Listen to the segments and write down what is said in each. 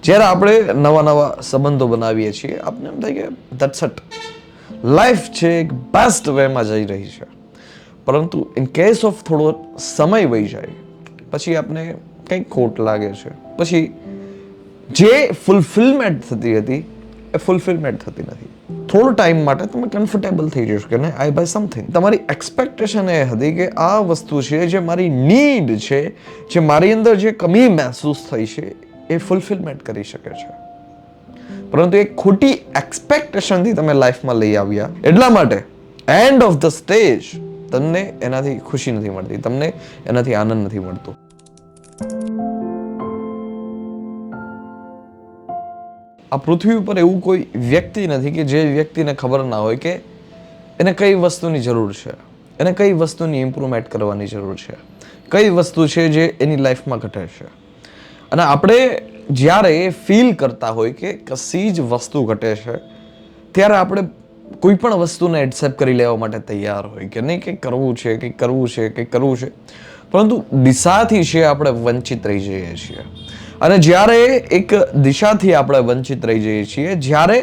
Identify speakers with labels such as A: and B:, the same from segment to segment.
A: જ્યારે આપણે નવા નવા સંબંધો બનાવીએ છીએ આપણે એમ થાય કે ધેટ્સ ઇટ, લાઈફ છે એક બેસ્ટ વેમાં જઈ રહી છે. પરંતુ ઇન કેસ ઓફ થોડો સમય વહી જાય પછી આપણે કંઈક ખોટ લાગે છે. પછી જે ફૂલફિલમેન્ટ થતી હતી એ ફૂલફિલમેન્ટ થતી નથી. થોડો ટાઈમ માટે તમે કમ્ફર્ટેબલ થઈ જશો કે આઈ બાય સમથિંગ. તમારી એક્સપેક્ટેશન એ હતી કે આ વસ્તુ છે જે મારી નીડ છે, જે મારી અંદર જે કમી મહેસૂસ થઈ છે એ ફૂલફિલમેન્ટ કરી શકે છે. પરંતુ એક ખોટી એક્સપેક્ટેશનથી તમે લાઈફમાં લઈ આવ્યા એટલા માટે એન્ડ ઓફ ધ સ્ટેજ તમને એનાથી ખુશી નથી મળતી, તમને એનાથી આનંદ નથી મળતો. આ પૃથ્વી ઉપર એવું કોઈ વ્યક્તિ નથી કે જે વ્યક્તિને ખબર ના હોય કે એને કઈ વસ્તુની જરૂર છે, એને કઈ વસ્તુની ઇમ્પ્રુવમેન્ટ કરવાની જરૂર છે, કઈ વસ્તુ છે જે એની લાઈફમાં ઘટે છે. અને આપણે જ્યારે ફીલ કરતા હોય કે કશી જ વસ્તુ ઘટે છે ત્યારે આપણે કોઈ પણ વસ્તુને એક્સેપ્ટ કરી લેવા માટે તૈયાર હોય કે નહીં, કંઈક કરવું છે, કંઈક કરવું છે, કંઈક કરવું છે. પરંતુ દિશાથી છે આપણે વંચિત રહી જઈએ છીએ. અને જ્યારે એક દિશાથી આપણે વંચિત રહી જઈએ છીએ, જ્યારે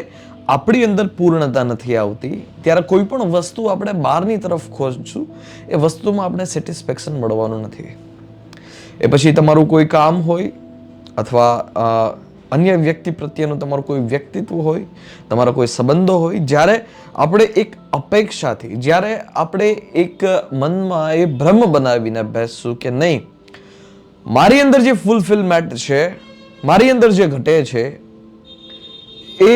A: આપણી અંદર પૂર્ણતા નથી આવતી, ત્યારે કોઈ પણ વસ્તુ આપણે બહારની તરફ ખોજશું એ વસ્તુમાં આપણે સેટિસ્ફેક્શન મળવાનું નથી. એ પછી તમારું કોઈ કામ હોય અથવા અન્ય વ્યક્તિ પ્રત્યેનું તમારું કોઈ વ્યક્તિત્વ હોય, તમારા કોઈ સંબંધો હોય, જ્યારે આપણે એક અપેક્ષાથી, જ્યારે આપણે એક મનમાં એ ભ્રમ બનાવીને બેસશું કે નહીં, મારી અંદર જે ફૂલફિલમેન્ટ છે, મારી અંદર જે ઘટે છે એ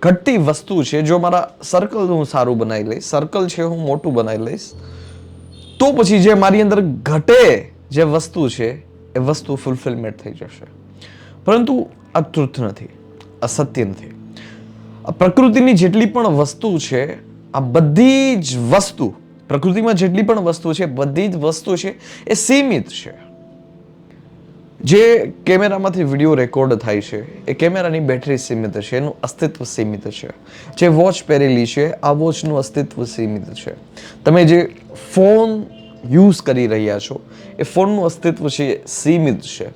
A: ઘટતી વસ્તુ છે, જો મારા સર્કલ હું સારું બનાવી લઈશ, સર્કલ છે હું મોટું બનાવી લઈશ, તો પછી જે મારી અંદર ઘટે જે વસ્તુ છે એ વસ્તુ ફૂલફિલમેન્ટ થઈ જશે. પરંતુ આ ટ્રુથ નથી, આ સત્ય નથી. આ પ્રકૃતિની જેટલી પણ વસ્તુ છે, આ બધી જ વસ્તુ, પ્રકૃતિમાં જેટલી પણ વસ્તુ છે બધી જ વસ્તુ છે એ સીમિત છે. જે કેમેરામાંથી વિડીયો રેકોર્ડ થાય છે એ કેમેરાની બેટરી સીમિત છે, એનું અસ્તિત્વ સીમિત છે. જે વોચ પહેરેલી છે આ વોચનું અસ્તિત્વ સીમિત છે. તમે જે ફોન યુઝ કરી રહ્યા છો એ ફોનનું અસ્તિત્વ છે એ સીમિત છે.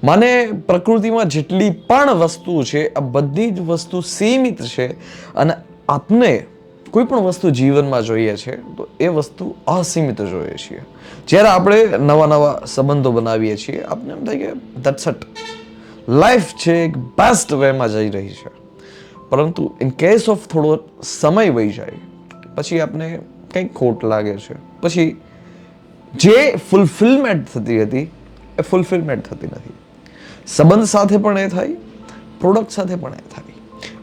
A: માને પ્રકૃતિમાં જેટલી પણ વસ્તુ છે આ બધી જ વસ્તુ સીમિત છે. અને આપને કોઈ પણ વસ્તુ જીવનમાં જોઈએ છે તો એ વસ્તુ અસીમિત જોઈએ છીએ. જ્યારે આપણે નવા નવા સંબંધો બનાવીએ છીએ આપણે એમ થાય કે ધેટ્સ ઇટ, લાઈફ છે એક બેસ્ટ વેમાં જઈ રહી છે. પરંતુ ઇન કેસ ઓફ થોડો સમય વહી જાય પછી આપણે કંઈક ખોટ લાગે છે. પછી જે ફૂલફિલમેન્ટ થતી હતી એ ફૂલફિલમેન્ટ થતી નથી. સંબંધ સાથે પણ એ થાય, પ્રોડક્ટ સાથે પણ એ થાય.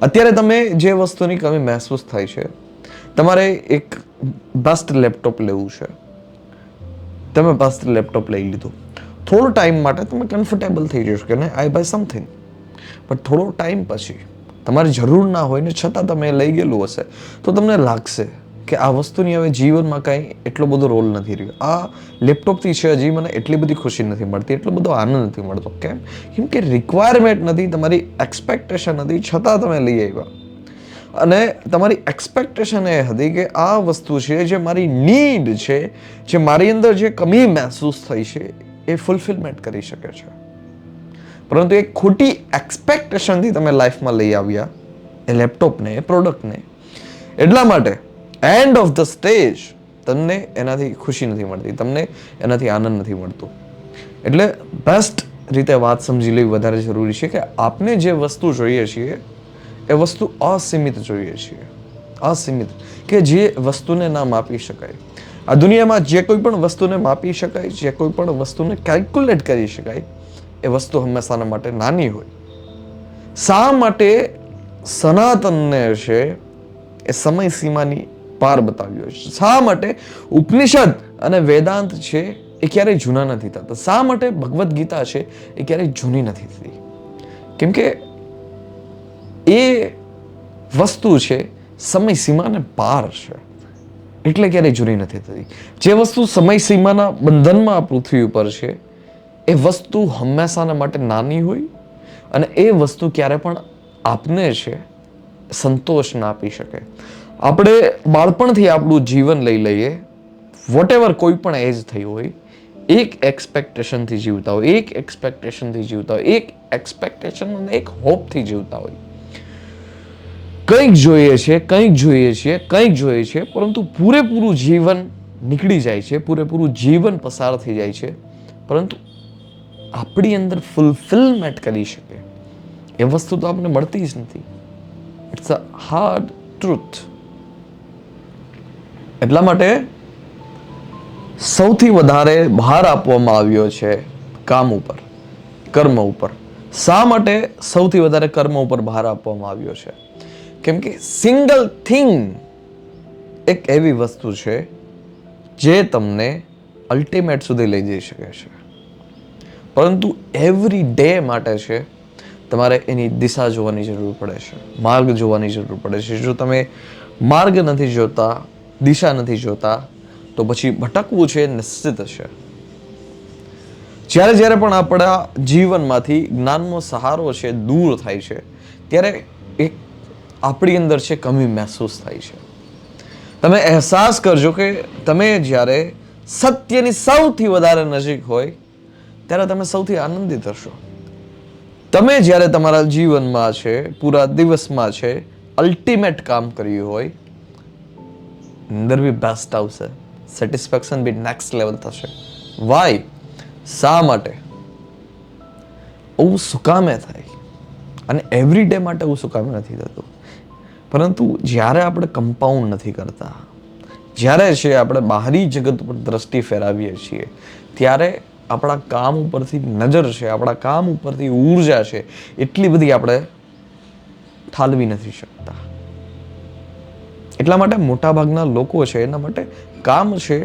A: અત્યારે તમે જે વસ્તુની કમી મહેસૂસ થાય છે, તમારે એક બેસ્ટ લેપટોપ લેવું છે, તમે બેસ્ટ લેપટોપ લઈ લીધું, થોડો ટાઈમ માટે તમે કમ્ફર્ટેબલ થઈ જશો કે આઈ બાય સમથિંગ. પણ થોડો ટાઈમ પછી તમારી જરૂર ના હોય ને છતાં તમે લઈ ગયેલું હશે તો તમને લાગશે કે આ વસ્તુની હવે જીવનમાં કાંઈ એટલો બધો રોલ નથી રહ્યો. આ લેપટોપથી છે હજી મને એટલી બધી ખુશી નથી મળતી, એટલો બધો આનંદ નથી મળતો. કેમ? કેમ કે રિક્વાયરમેન્ટ નથી, તમારી એક્સપેક્ટેશન હતી છતાં તમે લઈ આવ્યા. અને તમારી એક્સપેક્ટેશન એ હતી કે આ વસ્તુ છે જે મારી નીડ છે, જે મારી અંદર જે કમી મહેસૂસ થઈ છે એ ફૂલફિલમેન્ટ કરી શકે છે. પરંતુ એક ખોટી એક્સપેક્ટેશનથી તમે લાઈફમાં લઈ આવ્યા એ લેપટોપને, એ પ્રોડક્ટને. એટલા માટે એન્ડ ઓફ ધ સ્ટેજ તમને એનાથી ખુશી નથી મળતી, તમને એનાથી આનંદ નથી મળતો. એટલે બેસ્ટ રીતે વાત સમજી લેવી વધારે જરૂરી છે કે આપને જે વસ્તુ જોઈએ છીએ એ વસ્તુ અસીમિત જોઈએ છીએ. અસીમિત, કે જે વસ્તુને ના માપી શકાય. આ દુનિયામાં જે કોઈ પણ વસ્તુને માપી શકાય, જે કોઈ પણ વસ્તુને કેલ્ક્યુલેટ કરી શકાય એ વસ્તુ હંમેશાના માટે નાની હોય. શા માટે સનાતનને છે એ સમય સીમાની પાર બતાવ્યો છે? શા માટે ઉપનિષદ અને વેદાંત છે એ ક્યારેય જૂના નથી થતા? શા માટે ભગવદ્ ગીતા છે એ ક્યારેય જૂની નથી થતી? કેમ કે એ વસ્તુ છે સમય સીમાને પાર છે, એટલે ક્યારેય જૂની નથી થતી. જે વસ્તુ સમય સીમાના બંધનમાં આ પૃથ્વી ઉપર છે એ વસ્તુ હંમેશાના માટે નાની હોય અને એ વસ્તુ ક્યારે પણ આપને છે સંતોષ ના આપી શકે. આપણે બાળપણથી આપણું જીવન લઈ લઈએ, વોટ એવર કોઈ પણ એજ થઈ હોય, એક એક્સપેક્ટેશનથી જીવતા હોય, એક એક્સપેક્ટેશનથી જીવતા હોય, એક એક્સપેક્ટેશન અને એક હોપથી જીવતા હોય. કંઈક જોઈએ છે, કંઈક જોઈએ છે, કંઈક જોઈએ છે, પરંતુ પૂરેપૂરું જીવન નીકળી જાય છે, પૂરેપૂરું જીવન પસાર થઈ જાય છે, પરંતુ આપણી અંદર ફૂલફિલમેન્ટ કરી શકે એ વસ્તુ તો આપણને મળતી જ નથી. It's a hard truth. એટલા માટે સૌથી વધારે ભાર આપવામાં આવ્યો છે કામ ઉપર, કર્મ ઉપર. શા માટે સૌથી વધારે કર્મ ઉપર ભાર આપવામાં આવ્યો છે? કેમ કે સિંગલ થિંગ એક એવી વસ્તુ છે જે તમને અલ્ટિમેટ સુધી લઈ જઈ શકે છે, પરંતુ એવરી ડે માટે છે તમારે એની દિશા જોવાની જરૂર પડે છે, માર્ગ જોવાની જરૂર પડે છે. જો તમે માર્ગ નથી જોતા, દિશા નથી જોતા, તો પછી ભટકવું છે નિશ્ચિત છે. જ્યારે જ્યારે પણ આપણા જીવનમાંથી જ્ઞાનનો સહારો છે દૂર થાય છે, ત્યારે એક આપણી અંદર છે કમી મહેસૂસ થાય છે. તમે અહેસાસ કરજો કે તમે જ્યારે સત્યની સૌથી વધારે નજીક હોય ત્યારે તમે સૌથી આનંદિત હશો. તમે જ્યારે તમારા જીવનમાં છે, પૂરા દિવસમાં છે, અલ્ટિમેટ કામ કર્યું હોય, અંદર બી બેસ્ટ આવશે, સેટિસ્ફેક્શન બી નેક્સ્ટ લેવલ થશે. વાય? શા માટે? એવું શું કામે થાય? અને એવરી ડે માટે એવું શું કામ નથી થતું? પરંતુ જ્યારે આપણે કમ્પાઉન્ડ નથી કરતા, જ્યારે છે આપણે બહારી જગત ઉપર દ્રષ્ટિ ફેરવીએ છીએ, ત્યારે આપણા કામ ઉપરથી નજર છે, આપણા કામ ઉપરથી ઉર્જા છે, એટલી બધી આપણે ઠાલવી નથી શકતા. એટલા માટે મોટાભાગના લોકો છે એના માટે કામ છે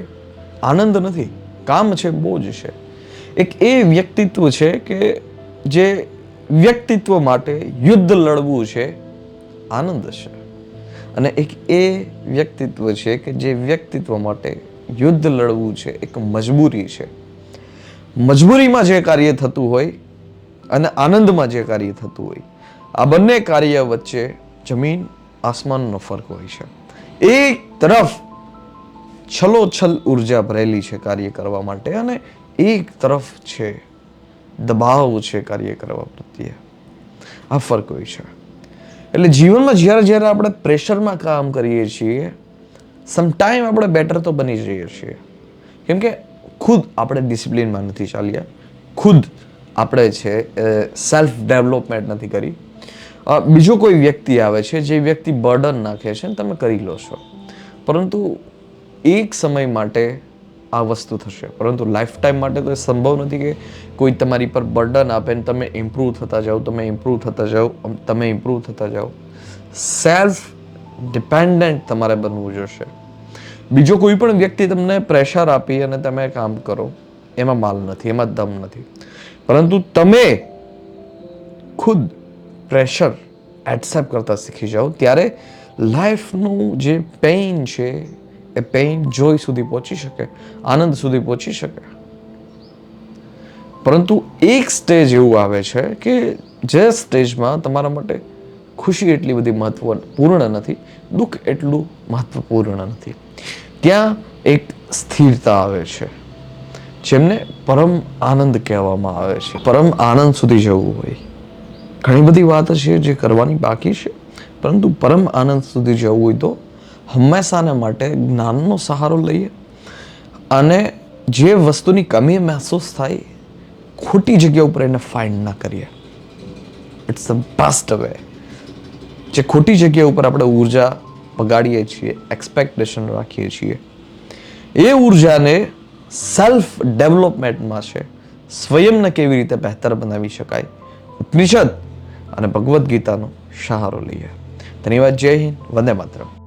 A: આનંદ નથી, કામ છે બોજ છે. એક એ વ્યક્તિત્વ છે કે જે વ્યક્તિત્વ માટે યુદ્ધ લડવું છે આનંદ છે, અને એક એ વ્યક્તિત્વ છે કે જે વ્યક્તિત્વ માટે યુદ્ધ લડવું છે એક મજબૂરી છે. મજબૂરીમાં જે કાર્ય થતું હોય અને આનંદમાં જે કાર્ય થતું હોય, આ બંને કાર્ય વચ્ચે જમીન આસમાનનો ફરક હોય છે. એક તરફ છલોછલ ઉર્જા ભરેલી છે કાર્ય કરવા માટે, અને એક તરફ છે દબાવ છે કાર્ય કરવા પ્રત્યે. આ ફરક હોય છે. એટલે જીવનમાં જ્યારે જ્યારે આપણે પ્રેશરમાં કામ કરીએ છીએ, સમટાઈમ આપણે બેટર તો બની જઈએ છીએ, કેમ કે ખુદ આપણે ડિસિપ્લિનમાં નથી ચાલ્યા, ખુદ આપણે છે સેલ્ફ ડેવલપમેન્ટ નથી કરી. બીજો કોઈ વ્યક્તિ આવે છે, જે વ્યક્તિ બર્ડન નાખે છે, તમે કરી લો છો, પરંતુ એક સમય માટે આ વસ્તુ થશે, પરંતુ લાઈફ ટાઈમ માટે તો એ સંભવ નથી કે કોઈ તમારી પર બર્ડન આપે ને તમે ઇમ્પ્રૂવ થતા જાઓ, તમે ઇમ્પ્રૂવ થતા જાઓ, તમે ઇમ્પ્રૂવ થતા જાઓ. સેલ્ફ ડિપેન્ડન્ટ તમારે બનવું જોશે. બીજો કોઈ પણ વ્યક્તિ તમને પ્રેશર આપી અને તમે કામ કરો, એમાં માલ નથી, એમાં દમ નથી. પરંતુ તમે ખુદ પ્રેશર એક્સેપ્ટ કરતા શીખી જાઓ, ત્યારે લાઈફનું જે પેઇન છે એ પેઇન જોય સુધી પહોંચી શકે, આનંદ સુધી પહોંચી શકે. પરંતુ એક સ્ટેજ એવું આવે છે કે જે સ્ટેજમાં તમારા માટે ખુશી એટલી બધી મહત્વપૂર્ણ નથી, દુઃખ એટલું મહત્વપૂર્ણ નથી. ત્યાં એક સ્થિરતા આવે છે, જેમને પરમ આનંદ કહેવામાં આવે છે. પરમ આનંદ સુધી જવું હોય, ઘણી બધી વાત છે જે કરવાની બાકી છે, પરંતુ પરમ આનંદ સુધી જવું હોય તો હંમેશાને માટે જ્ઞાનનો સહારો લઈએ, અને જે વસ્તુની કમી મહેસૂસ થાય, ખોટી જગ્યા ઉપર એને ફાઇન્ડ ના કરીએ. It's the best way. જે ખોટી જગ્યા ઉપર આપણે ઉર્જા બગાડીએ છીએ, એક્સપેક્ટેશન રાખીએ છીએ, એ ઉર્જાને સેલ્ફ ડેવલપમેન્ટમાં છે, સ્વયંને કેવી રીતે બહેતર બનાવી શકાય, ઉપનિષદ અને ભગવદ્ ગીતાનો સહારો લઈએ. ધન્યવાદ. જય હિન્દ. વંદે માતરમ.